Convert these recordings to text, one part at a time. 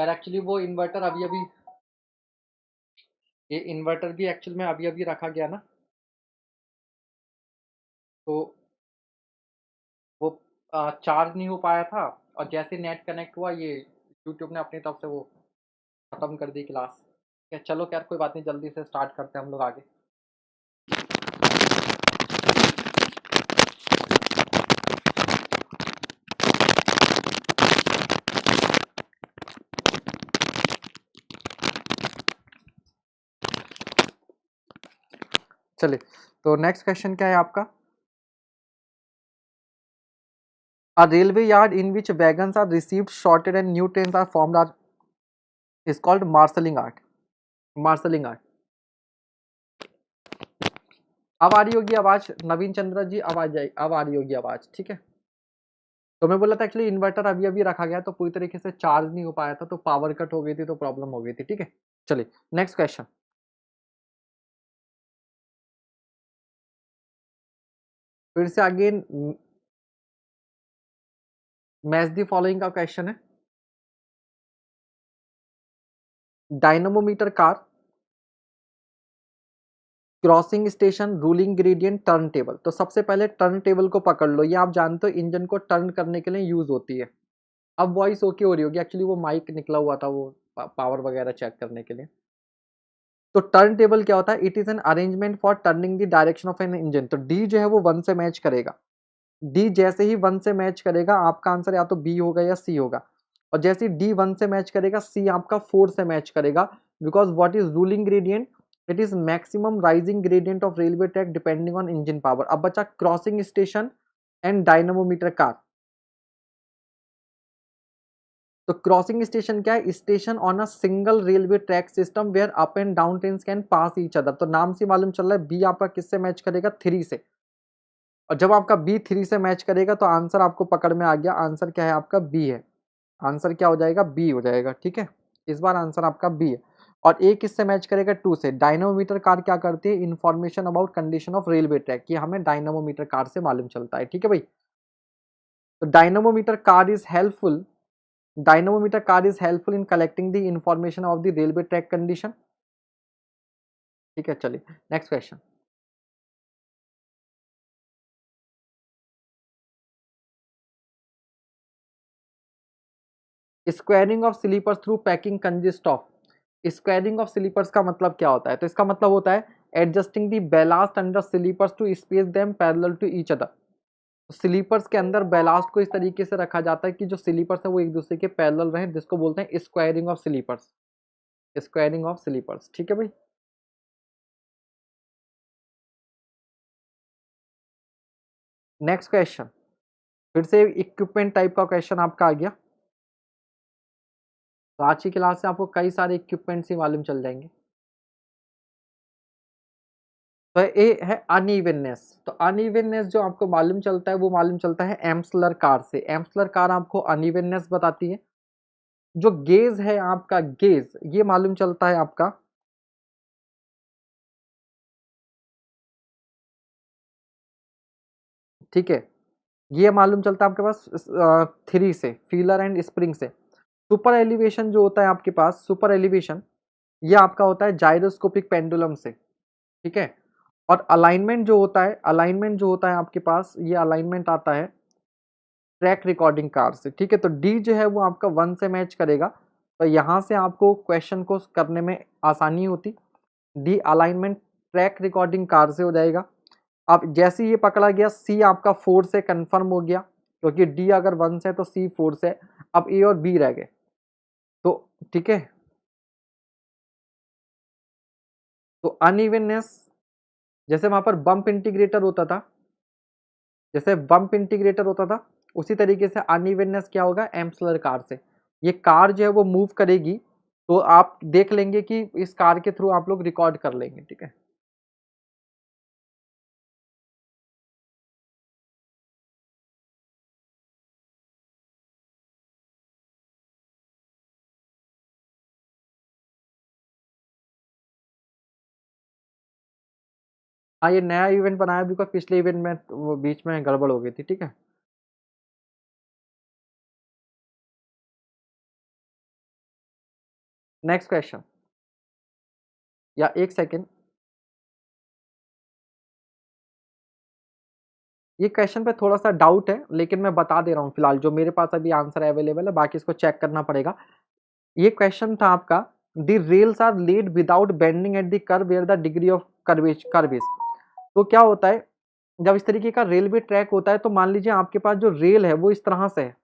यार एक्चुअली वो इन्वर्टर अभी अभी, ये इन्वर्टर भी एक्चुअल में अभी अभी रखा गया ना, तो वो चार्ज नहीं हो पाया था, और जैसे नेट कनेक्ट हुआ ये यूट्यूब ने अपनी तरफ से वो खत्म कर दी क्लास। क्या, चलो यार कोई बात नहीं, जल्दी से स्टार्ट करते हैं हम लोग आगे। चलिए, तो नेक्स्ट क्वेश्चन क्या है आपका? A railway yard in which wagons are received, sorted and new trains are formed are is called marshalling art. Marshalling art. अब आ रही होगी आवाज नवीन चंद्र जी, आवाज आई, अब आ रही होगी आवाज, ठीक है। तो मैं बोला था एक्चुअली इन्वर्टर अभी अभी रखा गया तो पूरी तरीके से चार्ज नहीं हो पाया था, तो पावर कट हो गई थी, तो प्रॉब्लम हो गई थी, ठीक है। चलिए नेक्स्ट क्वेश्चन, फिर से अगेन मैच द फॉलोइंग का क्वेश्चन है। Dynamometer car, crossing station, ruling gradient, turn table. तो सबसे पहले टर्न टेबल को पकड़ लो, ये आप जानते हो इंजन को टर्न करने के लिए यूज होती है। अब वॉइस ओके हो रही होगी, एक्चुअली वो माइक निकला हुआ था वो पावर वगैरह चेक करने के लिए। तो टर्न टेबल क्या होता है? It is an arrangement for turning the direction of an engine. तो डी जो है वो 1 से मैच करेगा। डी जैसे ही 1 से मैच करेगा, आपका आंसर या तो बी होगा या सी होगा। और जैसे ही डी 1 से मैच करेगा, सी आपका 4 से मैच करेगा। Because what is ruling gradient? It is maximum rising gradient of railway track depending on engine power. अब बचा crossing station and dynamometer car. तो क्रॉसिंग स्टेशन क्या है? Station on a single railway track system where up and down trains can pass each other. तो नाम से मालूम चल रहा है बी आपका किससे मैच करेगा? 3 से। और जब आपका बी 3 से मैच करेगा तो आंसर आपको पकड़ में आ गया। आंसर क्या है आपका? बी है। आंसर क्या हो जाएगा? बी हो जाएगा, ठीक है। इस बार आंसर आपका बी है। और ए किससे मैच करेगा? 2 से। डायनोमीटर कार क्या करती है? Information about condition of railway track, ये हमें डायनोमीटर कार से मालूम चलता है, ठीक है भाई। तो dynamometer car is helpful, dynamometer car is helpful in collecting the information of the railway track condition, ठीक है। चलिए next question, squaring of sleepers through packing consist of. Squaring of sleepers का मतलब क्या होता है? तो इसका मतलब होता है adjusting the ballast under sleepers to space them parallel to each other. Sleepers के अंदर बैलास्ट को इस तरीके से रखा जाता है कि जो स्लीपर्स है वो एक दूसरे के पैरेलल रहे, जिसको बोलते हैं squaring of sleepers. Squaring of sleepers, ठीक है भाई। नेक्स्ट क्वेश्चन, फिर से इक्विपमेंट टाइप का क्वेश्चन आपका आ गया। तो आज की क्लास से आपको कई सारे इक्विपमेंट्स ही मालूम चल जाएंगे। तो ये है अनइवननेस। तो अनइवननेस जो आपको मालूम चलता है वो मालूम चलता है एम्सलर कार से। एम्सलर कार आपको अनइवननेस बताती है। जो गेज है आपका, गेज ये मालूम चलता है आपका, ठीक है। ये मालूम चलता है आपके पास 3 से, फीलर एंड स्प्रिंग से। सुपर एलिवेशन जो होता है आपके पास, सुपर एलिवेशन ये आपका होता है जायरोस्कोपिक पेंडुलम से, ठीक है। और अलाइनमेंट जो होता है, अलाइनमेंट जो होता है आपके पास, ये अलाइनमेंट आता है ट्रैक रिकॉर्डिंग कार से, ठीक है। तो डी जो है वो आपका 1 से मैच करेगा, तो यहाँ से आपको क्वेश्चन को करने में आसानी होती। D alignment track recording car से हो जाएगा। अब जैसे ये पकड़ा गया, सी आपका 4 से कंफर्म हो गया, क्योंकि डी अगर 1 से है तो सी 4 से। अब ए और बी रह गए, तो ठीक है। तो अनइवननेस, जैसे वहां पर बम्प इंटीग्रेटर होता था, जैसे बम्प इंटीग्रेटर होता था, उसी तरीके से अनइवननेस क्या होगा? एम्सलर कार से। ये कार जो है वो मूव करेगी, तो आप देख लेंगे कि इस कार के थ्रू आप लोग रिकॉर्ड कर लेंगे, ठीक है। हाँ, ये नया इवेंट बनाया बिकॉज पिछले इवेंट में वो बीच में गड़बड़ हो गई थी, ठीक है। नेक्स्ट क्वेश्चन, या एक सेकेंड, ये क्वेश्चन पे थोड़ा सा डाउट है लेकिन मैं बता दे रहा हूँ फिलहाल, जो मेरे पास अभी आंसर अवेलेबल है, बाकी इसको चेक करना पड़ेगा। ये क्वेश्चन था आपका, the rails are laid without bending at the curve where the degree of curve is. तो क्या होता है, जब इस तरीके का रेलवे ट्रैक होता है तो मान लीजिए आपके पास जो रेल है वो इस तरह से है,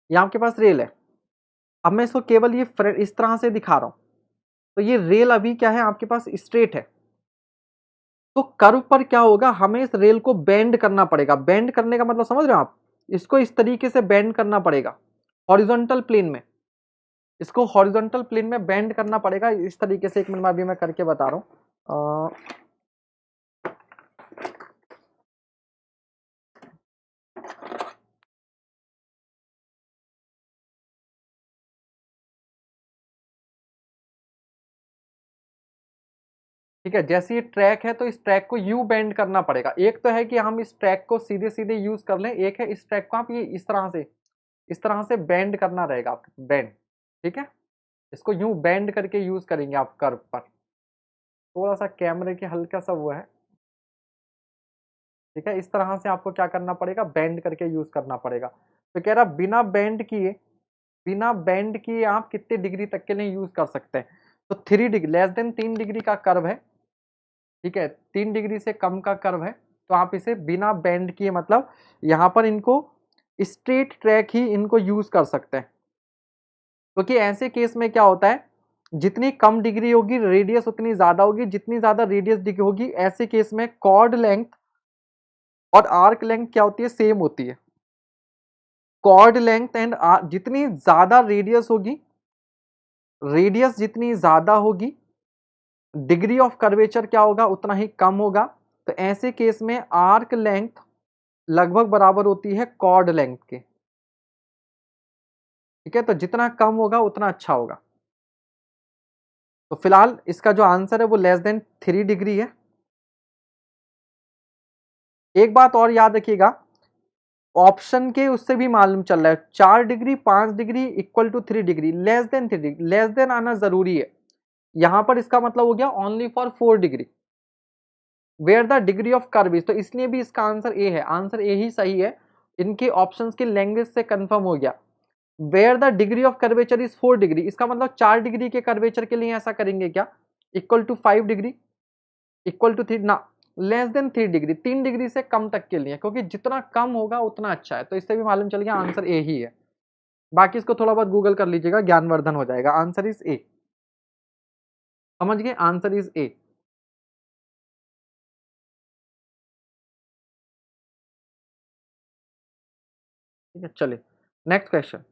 ये आपके पास रेल है। अब मैं इसको केवल ये इस तरह से दिखा रहा हूं, तो ये रेल अभी क्या है आपके पास स्ट्रेट है, तो कर्व पर क्या होगा, हमें इस रेल को बेंड करना पड़ेगा। बेंड करने का मतलब समझ रहे हो आप, इसको इस तरीके से बेंड करना पड़ेगा हॉरिजॉन्टल प्लेन में, इसको हॉरिजॉन्टल प्लेन में बेंड करना पड़ेगा इस तरीके से। एक मिनट में अभी मैं करके बता रहा हूं। ठीक है, जैसे ये ट्रैक है तो इस ट्रैक को यू बेंड करना पड़ेगा। एक तो है कि हम इस ट्रैक को सीधे सीधे यूज कर लें, एक है इस ट्रैक को आप ये इस तरह से बेंड करना रहेगा आपको, बेंड। ठीक है, इसको यूं बेंड करके यूज करेंगे आप कर्व पर। थोड़ा सा कैमरे के हल्का सा वो है, ठीक है, इस तरह से आपको क्या करना पड़ेगा, बेंड करके यूज करना पड़ेगा। तो कह रहा बिना बेंड किए आप कितने डिग्री तक के लिए यूज कर सकते हैं, तो 3 डिग्री, लेस देन 3 डिग्री का कर्व है, ठीक है, 3 डिग्री से कम का कर्व है, तो आप इसे बिना बेंड किए, मतलब यहां पर इनको स्ट्रेट ट्रैक ही इनको यूज कर सकते हैं। क्योंकि ऐसे केस में क्या होता है, जितनी कम डिग्री होगी रेडियस उतनी ज्यादा होगी, जितनी ज्यादा रेडियस डिग्री होगी, ऐसे केस में कॉर्ड लेंथ और आर्क लेंथ क्या होती है, सेम होती है। कॉर्ड लेंथ एंड जितनी ज्यादा रेडियस होगी, रेडियस जितनी ज्यादा होगी, डिग्री ऑफ कर्वेचर क्या होगा, उतना ही कम होगा। तो ऐसे केस में आर्क लेंथ लगभग बराबर होती है कॉर्ड लेंथ के। ठीक है, तो जितना कम होगा उतना अच्छा होगा। तो फिलहाल इसका जो आंसर है वो लेस देन 3 डिग्री है। एक बात और याद रखिएगा, ऑप्शन के उससे भी मालूम चल रहा है 4 degree, 5 degree equal to 3 degree, less than 3 degree, less than आना जरूरी है। यहां पर इसका मतलब हो गया only for 4 degree where the degree of curve is, तो इसलिए भी इसका आंसर ए है, आंसर ए ही सही है। इनके ऑप्शंस की लैंग्वेज से कंफर्म हो गया। Where the degree of curvature is 4 degree, इसका मतलब 4 डिग्री के कर्वेचर के लिए ऐसा करेंगे क्या, equal to 5 degree, equal to 3 ना, लेस देन 3 डिग्री, 3 डिग्री से कम तक के लिए, क्योंकि जितना कम होगा उतना अच्छा है। तो इससे भी मालूम चल गया आंसर ए ही है। बाकी इसको थोड़ा बहुत गूगल कर लीजिएगा, ज्ञानवर्धन हो जाएगा। आंसर इज ए, समझ गए, आंसर इज ए। ठीक है, चलिए next question.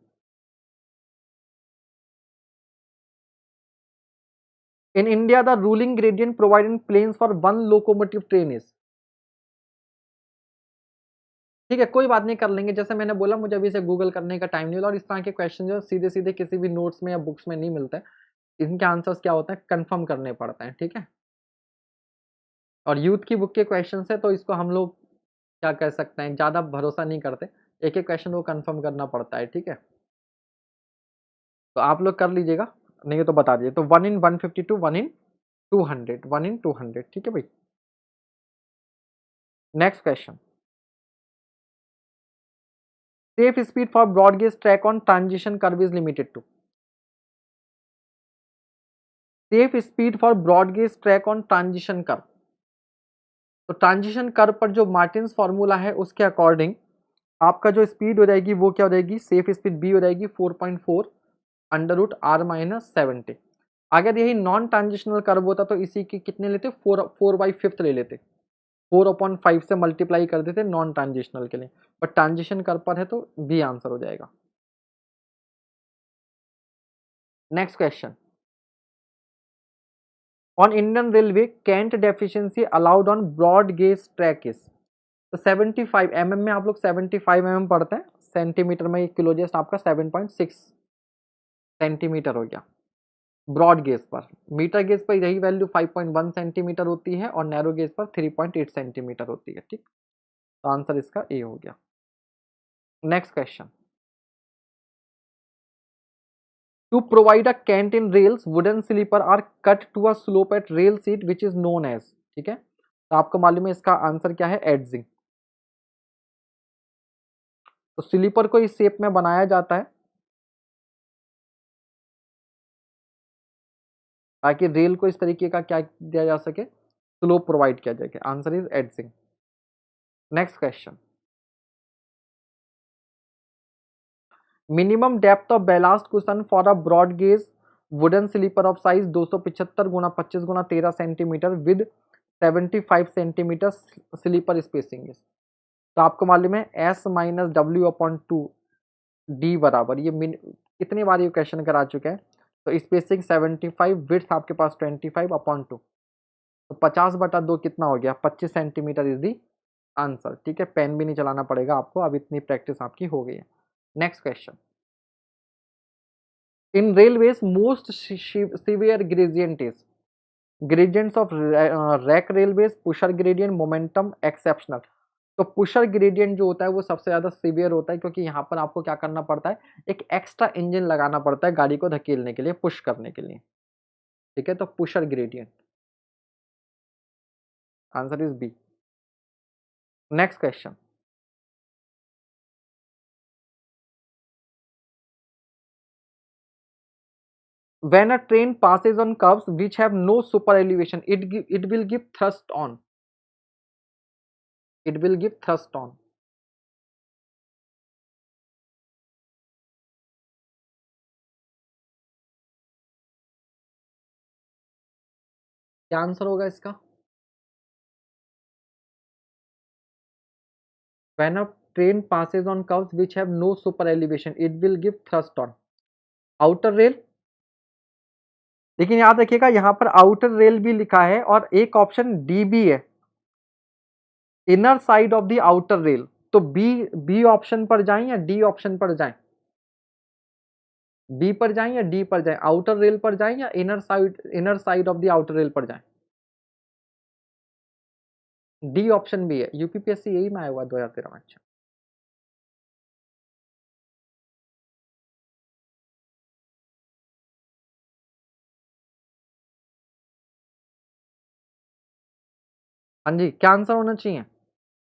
In India the ruling gradient provided plains for one locomotive train is. ठीक है, कोई बात नहीं, कर लेंगे। जैसे मैंने बोला, मुझे अभी इसे गूगल करने का टाइम नहीं मिला, और इस तरह के क्वेश्चन जो सीधे सीधे किसी भी नोट्स में या बुक्स में नहीं मिलते हैं। इनके आंसर्स क्या होते हैं, कंफर्म करने पड़ते हैं। ठीक है, और यूथ की बुक के क्वेश्चन है तो इसको हम लोग क्या कह सकते हैं, ज़्यादा भरोसा नहीं करते, एक एक क्वेश्चन को कंफर्म करना पड़ता है। ठीक है, तो आप लोग कर लीजिएगा, नहीं तो बता दीजिए। तो 1 in 152, 1 in 200, 1 in 200। ठीक है भाई, next question. Safe speed for broad gauge track on transition curve is limited to. Safe speed for broad gauge track on transition curve, तो ट्रांजिशन कर्व पर जो मार्टिन्स फॉर्मूला है उसके अकॉर्डिंग आपका जो स्पीड हो जाएगी वो क्या हो जाएगी, सेफ स्पीड बी हो जाएगी 4.4 √r-70। अगर यही नॉन ट्रांजिशनल कर्व होता तो इसी की कितने लेते, 4/5 ले लेते, 4/5 से मल्टीप्लाई कर देते नॉन ट्रांजिशनल के लिए, बट ट्रांजिशन कर्व पर है तो बी आंसर हो जाएगा। Next question. On Indian railway cant deficiency allowed on broad gauge track is. तो 75 mm में आप लोग 75 mm पढ़ते हैं, सेंटीमीटर में क्लोजेस्ट आपका 7.6 सेंटीमीटर हो गया ब्रॉड गेज पर। मीटर गेज पर यही वैल्यू 5.1 सेंटीमीटर होती है और नैरो गेज पर 3.8 सेंटीमीटर होती है। ठीक, तो आंसर इसका ए हो गया। Next question, to provide a cant in rails wooden sleepers are cut to a slope at rail seat which is known as. ठीक है, तो आपको मालूम है इसका आंसर क्या है, एड्जिंग। तो स्लीपर को इस शेप में बनाया जाता है ताकि रेल को इस तरीके का क्या दिया जा सके, स्लोप प्रोवाइड किया जाए। Answer is edging. Next question, minimum depth of ballast cushion for a broad gauge wooden sleeper of size 275 गुना 25 गुना 13 centimetre with 75 centimetre sleeper spacing. तो आपको मालूम है S minus W upon two D बराबर, ये कितनी बार ये क्वेश्चन करा चुके हैं। तो स्पेसिंग 75, विड्थ आपके पास 25 अपॉन टू, तो 50/2 कितना हो गया, 25 सेंटीमीटर इज दी आंसर। ठीक है, पेन भी नहीं चलाना पड़ेगा आपको, अब इतनी प्रैक्टिस आपकी हो गई है। Next question, in railways most severe gradient is gradients of rack railways, pusher gradient, momentum, exceptional. तो पुशर ग्रेडियंट जो होता है वो सबसे ज्यादा सीवियर होता है क्योंकि यहाँ पर आपको क्या करना पड़ता है, एक एक्स्ट्रा इंजन लगाना पड़ता है गाड़ी को धकेलने के लिए, पुश करने के लिए। ठीक है, तो pusher gradient, answer is B. Next question, when a train passes on curves which have no super elevation, it will give thrust on, it will give thrust on। क्या आंसर होगा इसका, when a train passes on curves which have no super elevation it will give thrust on, outer rail। लेकिन याद रखिएगा यहाँ पर outer rail भी लिखा है और एक ऑप्शन डी भी है, inner side of the outer rail. तो बी ऑप्शन पर जाएं या डी ऑप्शन पर जाएं, बी पर जाएं या डी पर जाएं, आउटर रेल पर जाएं या inner side of the outer rail पर जाएं। डी ऑप्शन भी है, यूपीपीएससी यही में आया हुआ 2013 में। अच्छा, हाँ जी, क्या आंसर होना चाहिए।